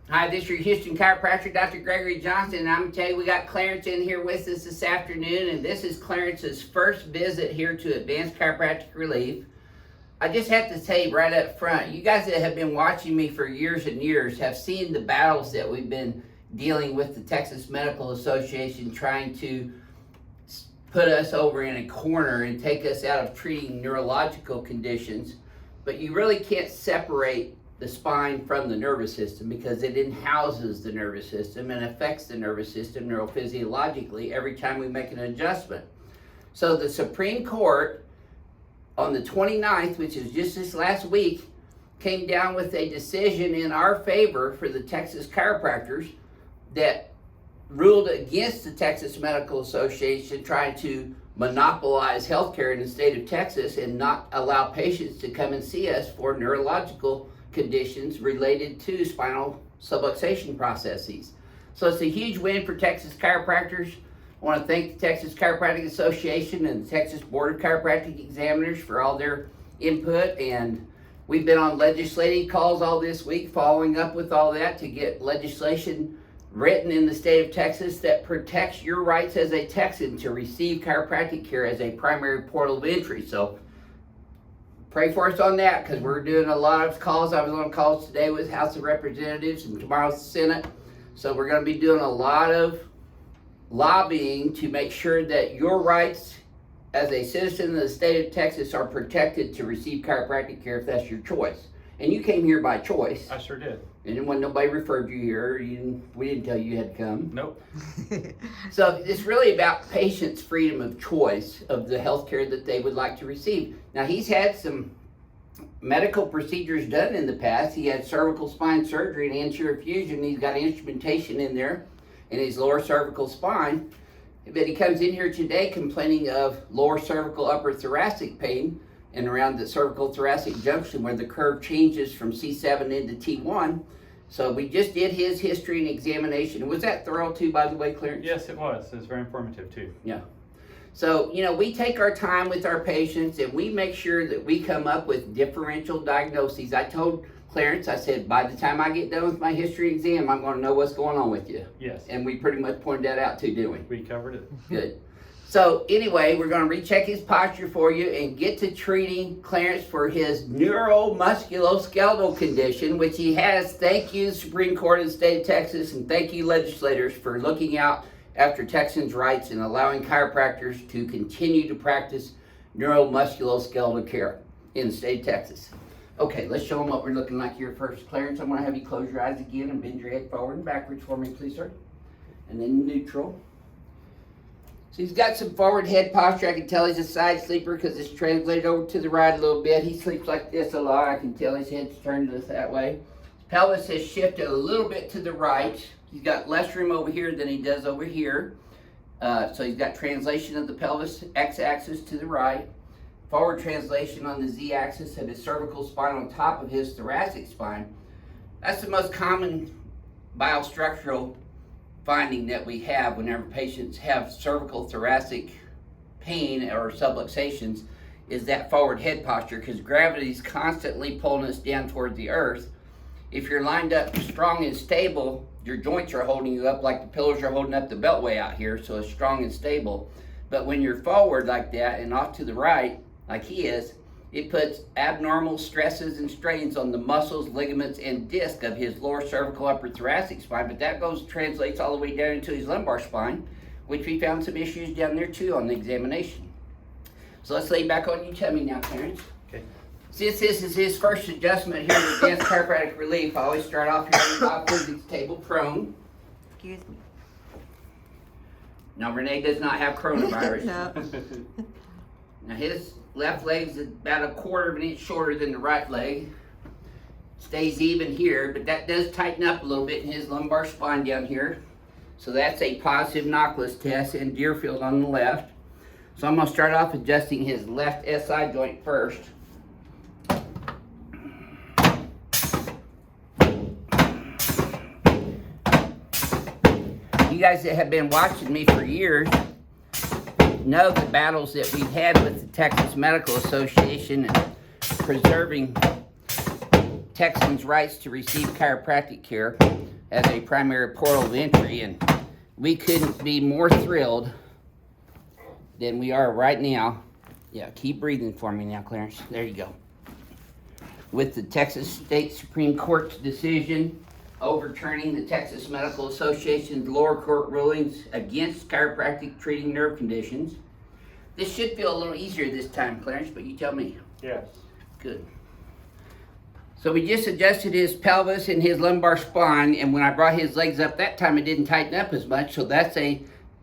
Hi, this is your Houston chiropractor, Dr. Gregory Johnson, and I'm going to tell you we got Clarence in here with us this afternoon, and this is Clarence's first visit here to Advanced Chiropractic Relief. I just have to say right up front, you guys that have been watching me for years and years have seen the battles that we've been dealing with the Texas Medical Association trying to put us over in a corner and take us out of treating neurological conditions, but you really can't separate the spine from the nervous system because it in-houses the nervous system and affects the nervous system neurophysiologically every time we make an adjustment. So the Supreme Court on the 29th, which is just this last week, came down with a decision in our favor for the Texas chiropractors that ruled against the Texas Medical Association trying to monopolize healthcare in the state of Texas and not allow patients to come and see us for neurological conditions related to spinal subluxation processes. So it's a huge win for Texas chiropractors. I want to thank the Texas Chiropractic Association and the Texas Board of Chiropractic Examiners for all their input, and we've been on legislative calls all this week following up with all that to get legislation written in the state of Texas that protects your rights as a Texan to receive chiropractic care as a primary portal of entry. So pray for us on that because we're doing a lot of calls. I was on calls today with House of Representatives and tomorrow's Senate. So we're going to be doing a lot of lobbying to make sure that your rights as a citizen of the state of Texas are protected to receive chiropractic care if that's your choice. And you came here by choice. I sure did. And when nobody referred you here, we didn't tell you had to come. Nope. So it's really about patients' freedom of choice of the health care that they would like to receive. Now, he's had some medical procedures done in the past. He had cervical spine surgery and anterior fusion. He's got instrumentation in there in his lower cervical spine. But he comes in here today complaining of lower cervical, upper thoracic pain and around the cervical thoracic junction where the curve changes from C7 into T1. So we just did his history and examination. Was that thorough too, by the way, Clarence? Yes, it was. It was very informative too. Yeah. So, we take our time with our patients and we make sure that we come up with differential diagnoses. I told Clarence, I said, by the time I get done with my history exam, I'm going to know what's going on with you. Yes. And we pretty much pointed that out too, didn't we? We covered it. Good. So anyway, we're going to recheck his posture for you and get to treating Clarence for his neuromusculoskeletal condition, which he has. Thank you, Supreme Court of the state of Texas, and thank you, legislators, for looking out after Texans' rights and allowing chiropractors to continue to practice neuromusculoskeletal care in the state of Texas. Okay, let's show them what we're looking like here first. Clarence, I'm going to have you close your eyes again and bend your head forward and backwards for me, please, sir. And then neutral. So he's got some forward head posture. I can tell he's a side sleeper because it's translated over to the right a little bit. He sleeps like this a lot. I can tell his head's turned that way. His pelvis has shifted a little bit to the right. He's got less room over here than he does over here. So he's got translation of the pelvis x-axis to the right. Forward translation on the z-axis of his cervical spine on top of his thoracic spine. That's the most common biostructural finding that we have whenever patients have cervical thoracic pain or subluxations is that forward head posture because gravity is constantly pulling us down toward the earth. If you're lined up strong and stable, your joints are holding you up like the pillars are holding up the beltway out here, so it's strong and stable. But when you're forward like that and off to the right, like he is, it puts abnormal stresses and strains on the muscles, ligaments, and disc of his lower cervical, upper thoracic spine, but that translates all the way down into his lumbar spine, which we found some issues down there too on the examination. So let's lay back on your tummy now, Clarence. Okay. Since this is his first adjustment here at Advanced Chiropractic Relief, I always start off here on the BioPhysics table, prone. Excuse me. Now, Renee does not have coronavirus. No. Now, his left leg's about a quarter of an inch shorter than the right leg. Stays even here, but that does tighten up a little bit in his lumbar spine down here. So that's a positive Knockless test and Deerfield on the left. So I'm going to start off adjusting his left SI joint first. You guys that have been watching me for years know the battles that we've had with the Texas Medical Association and preserving Texans' rights to receive chiropractic care as a primary portal of entry, and we couldn't be more thrilled than we are right now. Yeah, keep breathing for me now, Clarence. There you go. With the Texas State Supreme Court's decision overturning the Texas Medical Association's lower court rulings against chiropractic treating nerve conditions. This should feel a little easier this time, Clarence, but you tell me. Yes. Good. So we just adjusted his pelvis and his lumbar spine, and when I brought his legs up that time, it didn't tighten up as much, so that's a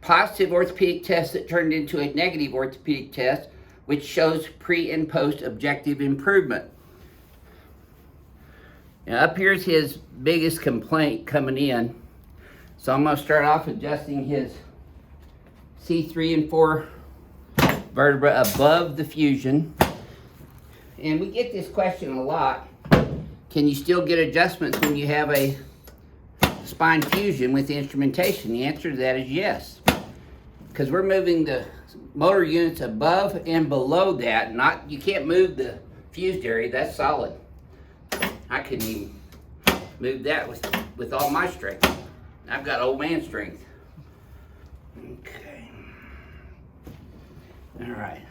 positive orthopedic test that turned into a negative orthopedic test, which shows pre and post objective improvement. Now up here's his biggest complaint coming in. So I'm going to start off adjusting his C3 and 4 vertebra above the fusion. And we get this question a lot. Can you still get adjustments when you have a spine fusion with the instrumentation? The answer to that is yes. Because we're moving the motor units above and below that. You can't move the fused area, that's solid. I couldn't even move that with all my strength. I've got old man strength. Okay. All right.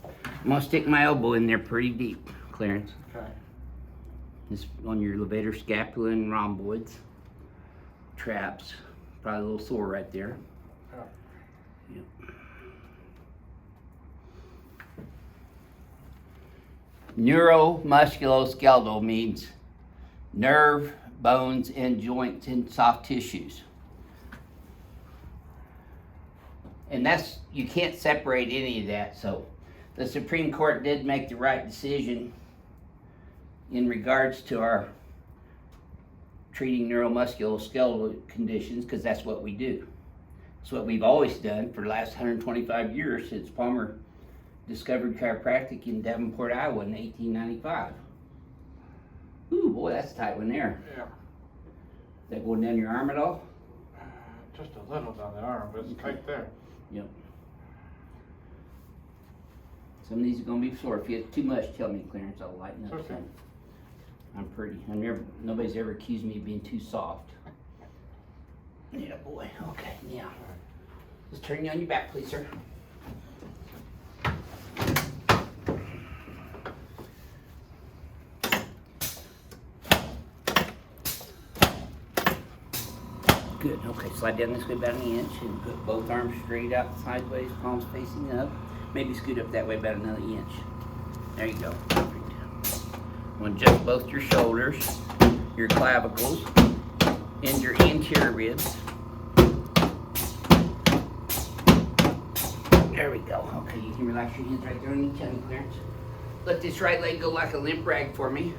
I'm gonna stick my elbow in there pretty deep, Clarence. Okay. It's on your levator scapula and rhomboids. Traps. Probably a little sore right there. Oh. Yep. Neuromusculoskeletal means nerve, bones, and joints and soft tissues. And you can't separate any of that, so the Supreme Court did make the right decision in regards to our treating neuromusculoskeletal conditions, because that's what we do. It's what we've always done for the last 125 years since Palmer discovered chiropractic in Davenport, Iowa in 1895. Ooh, boy, that's a tight one there. Yeah. Is that going down your arm at all? Just a little down the arm, but it's tight there. Yep. Some of these are going to be sore. If you get too much, tell me, Clarence. I'll lighten up. Okay. Some. I'm pretty. Nobody's ever accused me of being too soft. Yeah, boy. Okay, now. Just turn you on your back, please, sir. Good. Okay, slide down this way about an inch and put both arms straight out sideways, palms facing up. Maybe scoot up that way about another inch. There you go. Perfect. I'm going to adjust both your shoulders, your clavicles, and your anterior ribs. There we go. Okay, you can relax your hands right there on your tummy, Clarence. Let this right leg go like a limp rag for me.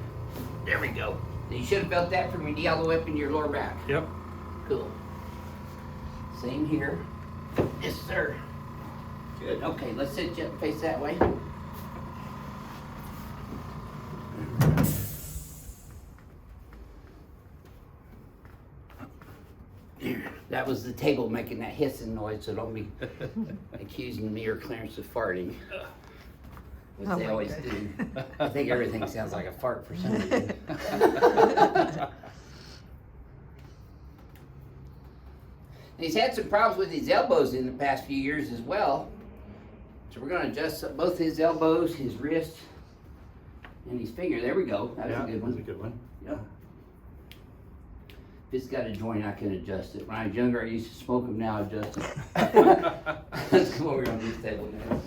There we go. Now you should have felt that from your knee all the way up in your lower back. Yep. Cool. Same here. Yes, sir. Good. Okay, let's sit you up and face that way. There. That was the table making that hissing noise, so don't be accusing me or Clarence of farting. Which they always do. I think everything sounds like a fart for some reason. He's had some problems with his elbows in the past few years as well. So we're going to adjust both his elbows, his wrists, and his finger. There we go. That was a good one. That's a good one. Yeah. If it's got a joint, I can adjust it. When I was younger, I used to smoke them. Now I adjust it. Let's come over on this table now.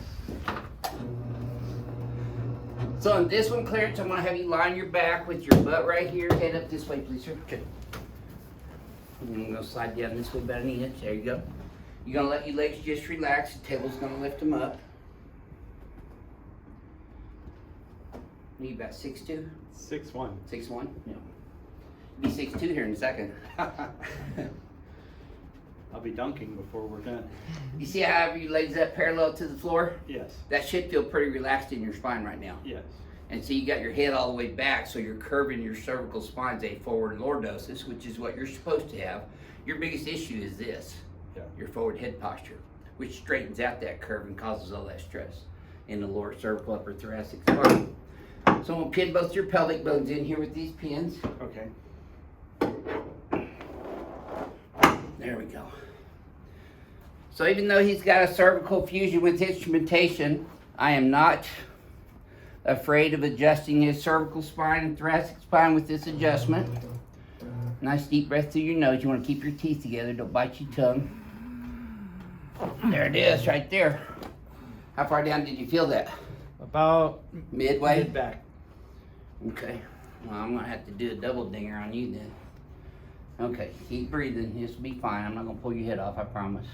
So on this one, Clarence, I'm going to have you lie on your back with your butt right here. Head up this way, please, sir. Okay. And I'm going to slide down this way about an inch. There you go. You're going to let your legs just relax. The table's going to lift them up. You about 6'2"? 6'1". 6'1"? Yeah. Be 6'2" here in a second. I'll be dunking before we're done. You see how I have your legs up parallel to the floor? Yes. That should feel pretty relaxed in your spine right now. Yes. And so you got your head all the way back, so you're curving your cervical spine's a forward lordosis, which is what you're supposed to have. Your biggest issue is this, your forward head posture, which straightens out that curve and causes all that stress in the lower cervical, upper thoracic spine. So I'm gonna pin both your pelvic bones in here with these pins. Okay. There we go. So even though he's got a cervical fusion with instrumentation, I am not afraid of adjusting his cervical spine and thoracic spine with this adjustment. Nice deep breath through your nose. You want to keep your teeth together, don't bite your tongue. There it is, right there. How far down did you feel that? About Midway? mid-back. Okay. Well, I'm going to have to do a double dinger on you then. Okay, keep breathing. This will be fine. I'm not going to pull your head off, I promise.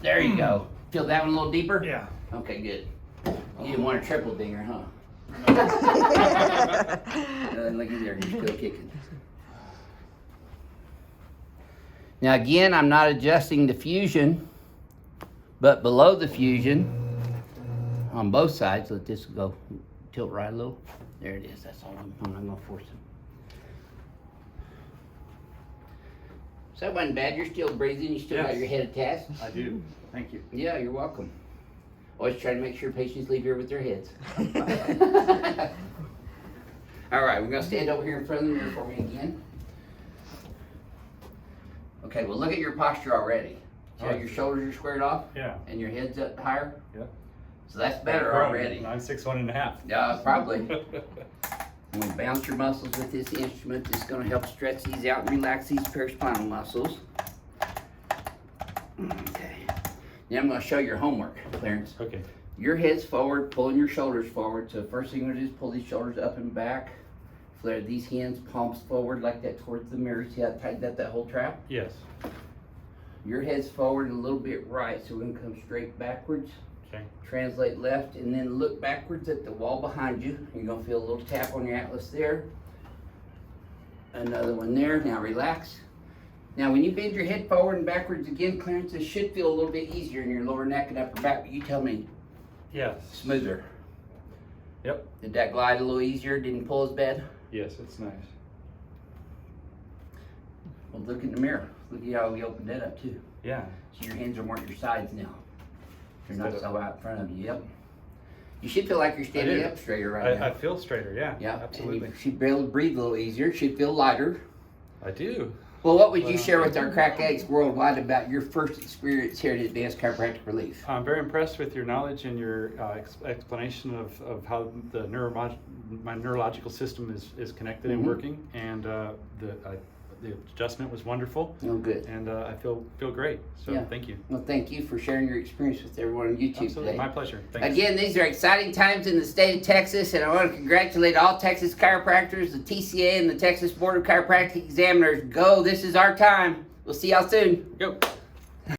There you go. Feel that one a little deeper? Yeah. Okay, good. You didn't want a triple dinger, huh? Look at there, you're still kicking. Now again, I'm not adjusting the fusion, but below the fusion, on both sides, let this go, tilt right a little. There it is, that's all. I'm not gonna force it. So that wasn't bad, you're still breathing, you still got your head attached? I do. Thank you. Yeah, you're welcome. Always try to make sure patients leave here with their heads. All right, we're gonna stand over here in front of the mirror for me again. Okay, well look at your posture already. See how your shoulders are squared off? Yeah. And your head's up higher? Yep. So that's better already. 961.5. Yeah, probably. I'm gonna bounce your muscles with this instrument. It's gonna help stretch these out and relax these paraspinal muscles. Okay. Now I'm gonna show your homework, Clarence. Okay. Your head's forward, pulling your shoulders forward. So first thing you're gonna do is pull these shoulders up and back. Flare these hands, palms forward like that towards the mirror. See how I tightened up that whole trap? Yes. Your head's forward and a little bit right, so we're gonna come straight backwards. Okay. Translate left and then look backwards at the wall behind you. You're gonna feel a little tap on your atlas there. Another one there, now relax. Now when you bend your head forward and backwards again, Clarence, it should feel a little bit easier in your lower neck and upper back, but you tell me. Yes. Smoother. Yep. Did that glide a little easier? Didn't pull as bad? Yes, it's nice. Well, look in the mirror. Look at how we opened that up too. Yeah. So your hands are more at your sides now. They're not Instead so out in front of you. Yep. You should feel like you're standing up straighter right now. I feel straighter, yeah. Yeah, Absolutely. And you should be able to breathe a little easier. Should feel lighter. I do. Well, what would you share with our crack addicts worldwide about your first experience here at Advanced Chiropractic Relief? I'm very impressed with your knowledge and your explanation of how the my neurological system is connected and working, and the adjustment was wonderful. Oh, good. And I feel great. So Yeah. thank you. Well, thank you for sharing your experience with everyone on YouTube Absolutely, today. my pleasure. Thanks. Again, these are exciting times in the state of Texas, and I want to congratulate all Texas chiropractors, the TCA, and the Texas Board of Chiropractic Examiners. Go, this is our time. We'll see y'all soon. Go.